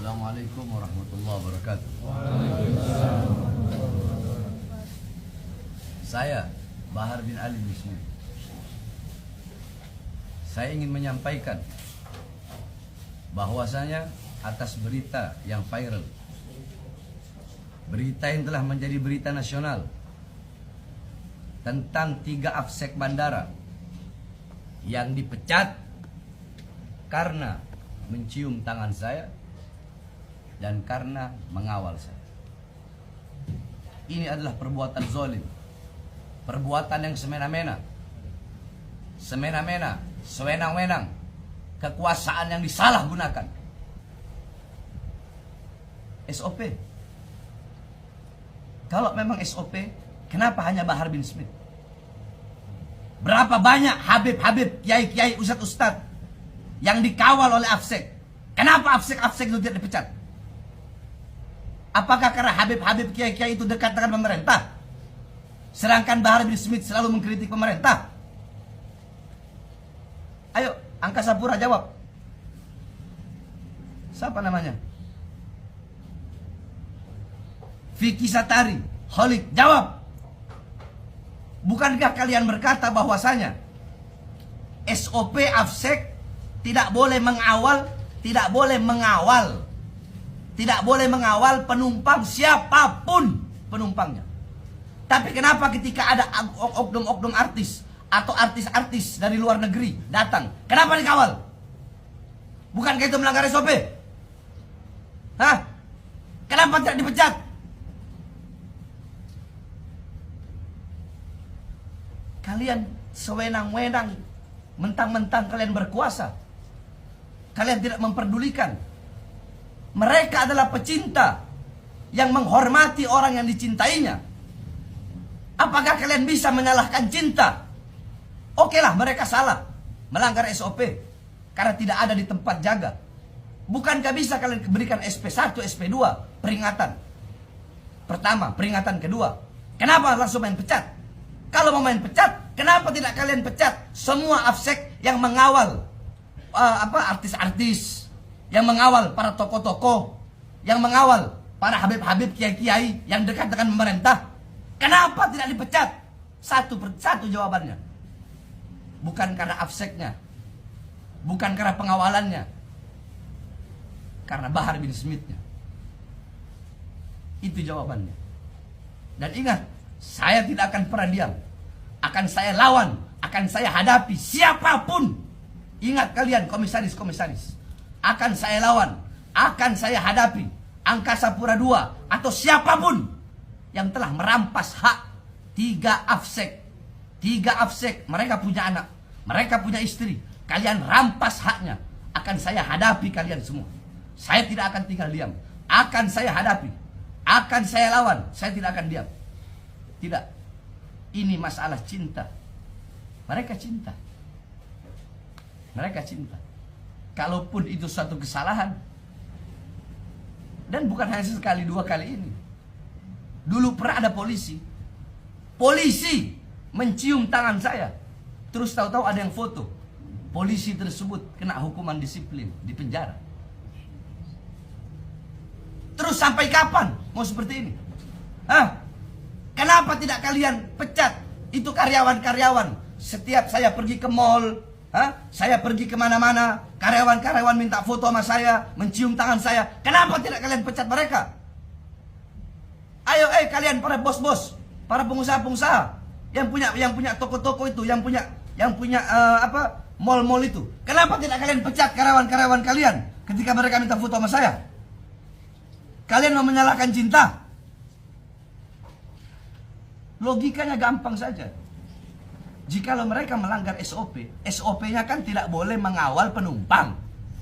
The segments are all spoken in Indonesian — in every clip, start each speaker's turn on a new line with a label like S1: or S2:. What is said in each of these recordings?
S1: Assalamualaikum warahmatullahi wabarakatuh. Saya Bahar bin Ali Wisnu. Saya ingin menyampaikan bahwasanya atas berita yang viral, berita yang telah menjadi berita nasional tentang 3 afsek bandara yang dipecat karena mencium tangan saya dan karena mengawal saya. Ini adalah perbuatan zalim, perbuatan yang semena-mena, sewenang-wenang, kekuasaan yang disalahgunakan. SOP. Kalau memang SOP, kenapa hanya Bahar bin Smith? Berapa banyak Habib-Habib, Kiai-Kiai, Ustadz-Ustadz yang dikawal oleh afsek? Kenapa afsek-afsek itu tidak dipecat? Apakah karena Habib-Habib, Kiai-Kiai itu dekat dengan pemerintah, sedangkan Bahar bin Smith selalu mengkritik pemerintah? Ayo, Angkasa Pura jawab. Siapa namanya? Vicky Satari, Holik, jawab. Bukankah kalian berkata bahwasanya SOP afsek tidak boleh mengawal, tidak boleh mengawal penumpang siapapun penumpangnya. Tapi kenapa ketika ada oknum-oknum artis atau artis-artis dari luar negeri datang, kenapa dikawal? Bukankah itu melanggar SOP? Hah? Kenapa tidak dipecat? Kalian sewenang-wenang, mentang-mentang kalian berkuasa, kalian tidak memperdulikan. Mereka adalah pecinta yang menghormati orang yang dicintainya. Apakah kalian bisa menyalahkan cinta? Oke lah, mereka salah, melanggar SOP karena tidak ada di tempat jaga. Bukankah bisa kalian berikan SP1, SP2 peringatan pertama, peringatan kedua? Kenapa langsung main pecat? Kalau mau main pecat, kenapa tidak kalian pecat semua afsek yang mengawal artis-artis, yang mengawal para tokoh-tokoh, yang mengawal para habib-habib, kiai-kiai yang dekat dengan pemerintah? Kenapa tidak dipecat? Satu jawabannya. Bukan karena afseknya, bukan karena pengawalannya, karena Bahar bin Smith-nya. Itu jawabannya. Dan ingat, saya tidak akan pernah diam. Akan saya lawan, akan saya hadapi siapapun. Ingat kalian komisaris-komisaris, akan saya lawan, akan saya hadapi Angkasa Pura II atau siapapun yang telah merampas hak 3 afsek. 3 afsek, mereka punya anak, mereka punya istri. Kalian rampas haknya, akan saya hadapi kalian semua. Saya tidak akan tinggal diam. Akan saya hadapi, akan saya lawan. Saya tidak akan diam. Tidak. Ini masalah cinta. Mereka cinta. Mereka cinta. Kalaupun itu suatu kesalahan, dan bukan hanya sekali 2 kali ini. Dulu pernah ada polisi mencium tangan saya, terus tahu-tahu ada yang foto. Polisi tersebut kena hukuman disiplin di penjara. Terus sampai kapan mau seperti ini? Hah? Kenapa tidak kalian pecat itu karyawan-karyawan? Setiap saya pergi ke mall, saya pergi kemana-mana, karyawan-karyawan minta foto sama saya, mencium tangan saya. Kenapa tidak kalian pecat mereka? Ayo, kalian para bos-bos, para pengusaha-pengusaha yang punya toko-toko itu, yang punya mall-mall itu. Kenapa tidak kalian pecat karyawan-karyawan kalian ketika mereka minta foto sama saya? Kalian mau menyalahkan cinta? Logikanya gampang saja. Jikalau mereka melanggar SOP, SOP-nya kan tidak boleh mengawal penumpang.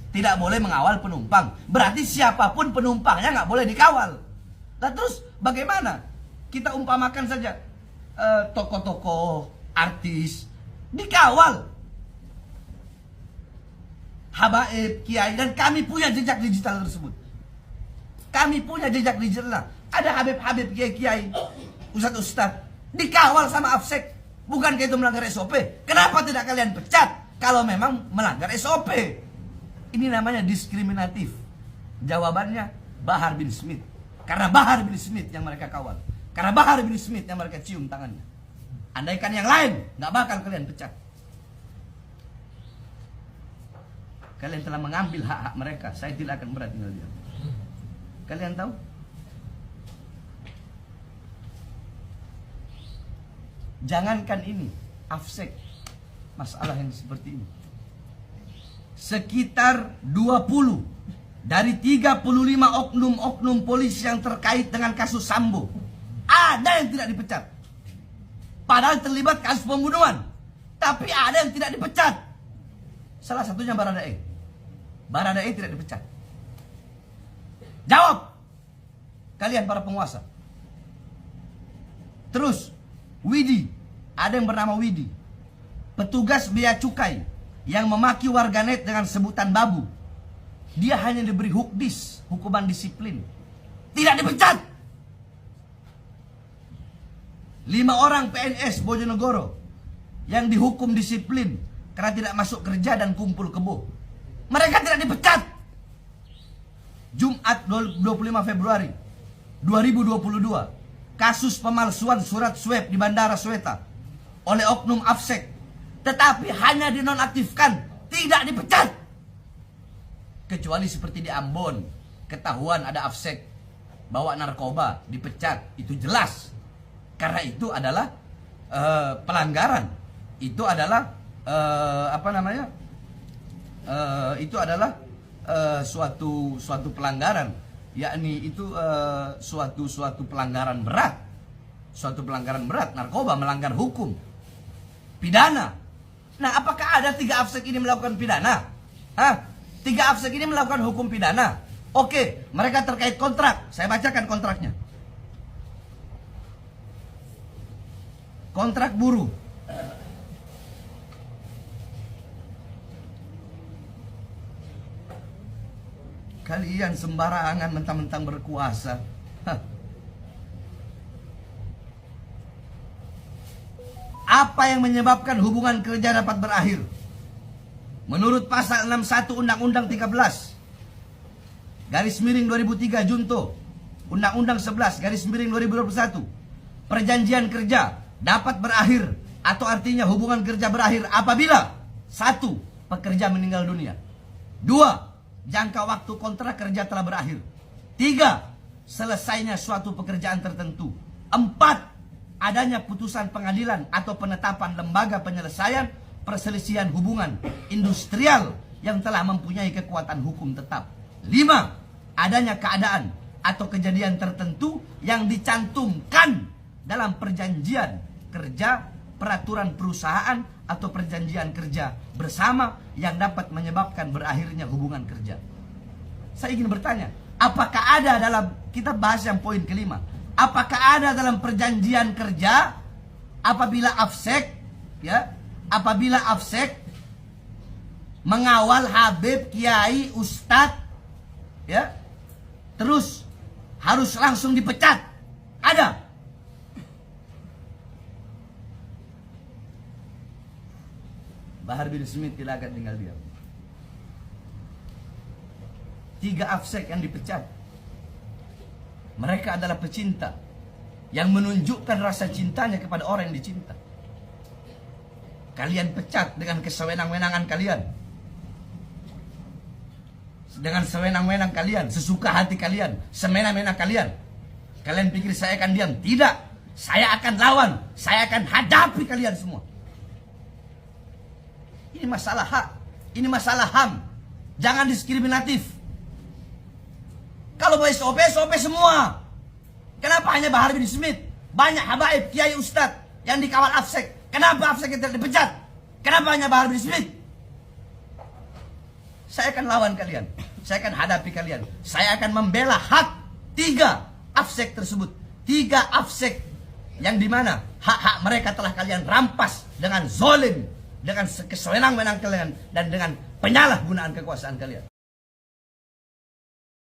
S1: Tidak boleh mengawal penumpang. Berarti siapapun penumpangnya nggak boleh dikawal. Nah terus bagaimana? Kita umpamakan saja tokoh-tokoh, artis dikawal, habaib, kiai, dan kami punya jejak digital tersebut. Kami punya jejak digital. Ada habib-habib, kiai-kiai, ustadz-ustadz dikawal sama afsek. Bukankah itu melanggar SOP? Kenapa tidak kalian pecat kalau memang melanggar SOP? Ini namanya diskriminatif. Jawabannya Bahar bin Smith. Karena Bahar bin Smith yang mereka kawal. Karena Bahar bin Smith yang mereka cium tangannya. Andaikan yang lain, nggak bakal kalian pecat. Kalian telah mengambil hak-hak mereka. Saya tidak akan pernah tinggal diam. Kalian tahu? Jangankan ini, Afsek, masalah yang seperti ini. Sekitar 20 dari 35 oknum-oknum polisi yang terkait dengan kasus Sambo, ada yang tidak dipecat. Padahal terlibat kasus pembunuhan, tapi ada yang tidak dipecat. Salah satunya Baradae. Baradae tidak dipecat. Jawab kalian para penguasa. Terus Widi, ada yang bernama Widi, petugas bea cukai yang memaki warganet dengan sebutan babu. Dia hanya diberi hukdis, hukuman disiplin, tidak dipecat. 5 orang PNS Bojonegoro yang dihukum disiplin karena tidak masuk kerja dan kumpul kebo, mereka tidak dipecat. Jumat 25 Februari 2022, kasus pemalsuan surat swab di Bandara Sweta oleh oknum Afsek, tetapi hanya dinonaktifkan, tidak dipecat. Kecuali seperti di Ambon, ketahuan ada Afsek bawa narkoba, dipecat, itu jelas. Karena itu adalah pelanggaran. Itu adalah itu adalah suatu pelanggaran, yakni itu suatu pelanggaran berat. Suatu pelanggaran berat, narkoba, melanggar hukum pidana. Nah, apakah ada 3 Afsek ini melakukan pidana? 3 Afsek ini melakukan hukum pidana. Oke, mereka terkait kontrak. Saya bacakan kontraknya. Kontrak buruh. Kalian sembarangan mentang-mentang berkuasa. Apa yang menyebabkan hubungan kerja dapat berakhir? Menurut pasal 61 Undang-Undang 13 garis miring 2003 Junto, Undang-Undang 11 garis miring 2021, perjanjian kerja dapat berakhir atau artinya hubungan kerja berakhir apabila 1. Pekerja meninggal dunia, 2. Jangka waktu kontrak kerja telah berakhir, 3. Selesainya suatu pekerjaan tertentu, 4. Adanya putusan pengadilan atau penetapan lembaga penyelesaian perselisihan hubungan industrial yang telah mempunyai kekuatan hukum tetap, 5. Adanya keadaan atau kejadian tertentu yang dicantumkan dalam perjanjian kerja, peraturan perusahaan atau perjanjian kerja bersama yang dapat menyebabkan berakhirnya hubungan kerja. Saya ingin bertanya, apakah ada dalam, kita bahas yang poin kelima, apakah ada dalam perjanjian kerja apabila Afsek, ya, apabila Afsek mengawal Habib, Kiai, Ustadz, ya, terus harus langsung dipecat? Ada? Bahar bin Smith tidak akan tinggal diam. 3 Afsek yang dipecat, mereka adalah pecinta yang menunjukkan rasa cintanya kepada orang yang dicinta. Kalian pecat dengan kesewenang-wenangan kalian, dengan sewenang-wenang kalian, sesuka hati kalian, semena-mena kalian. Kalian pikir saya akan diam? Tidak. Saya akan lawan, saya akan hadapi kalian semua. Ini masalah hak, ini masalah HAM. Jangan diskriminatif. Kalau mau SOP, SOP semua. Kenapa hanya Bahar bin Smith? Banyak habaib, kiai, ustadz yang dikawal Afsek. Kenapa Afsek tidak dipecat? Kenapa hanya Bahar bin Smith? Saya akan lawan kalian. Saya akan hadapi kalian. Saya akan membela hak 3 Afsek tersebut. 3 Afsek yang dimana hak-hak mereka telah kalian rampas dengan zolim, dengan kesewenang-wenang kalian, dan dengan penyalahgunaan kekuasaan kalian.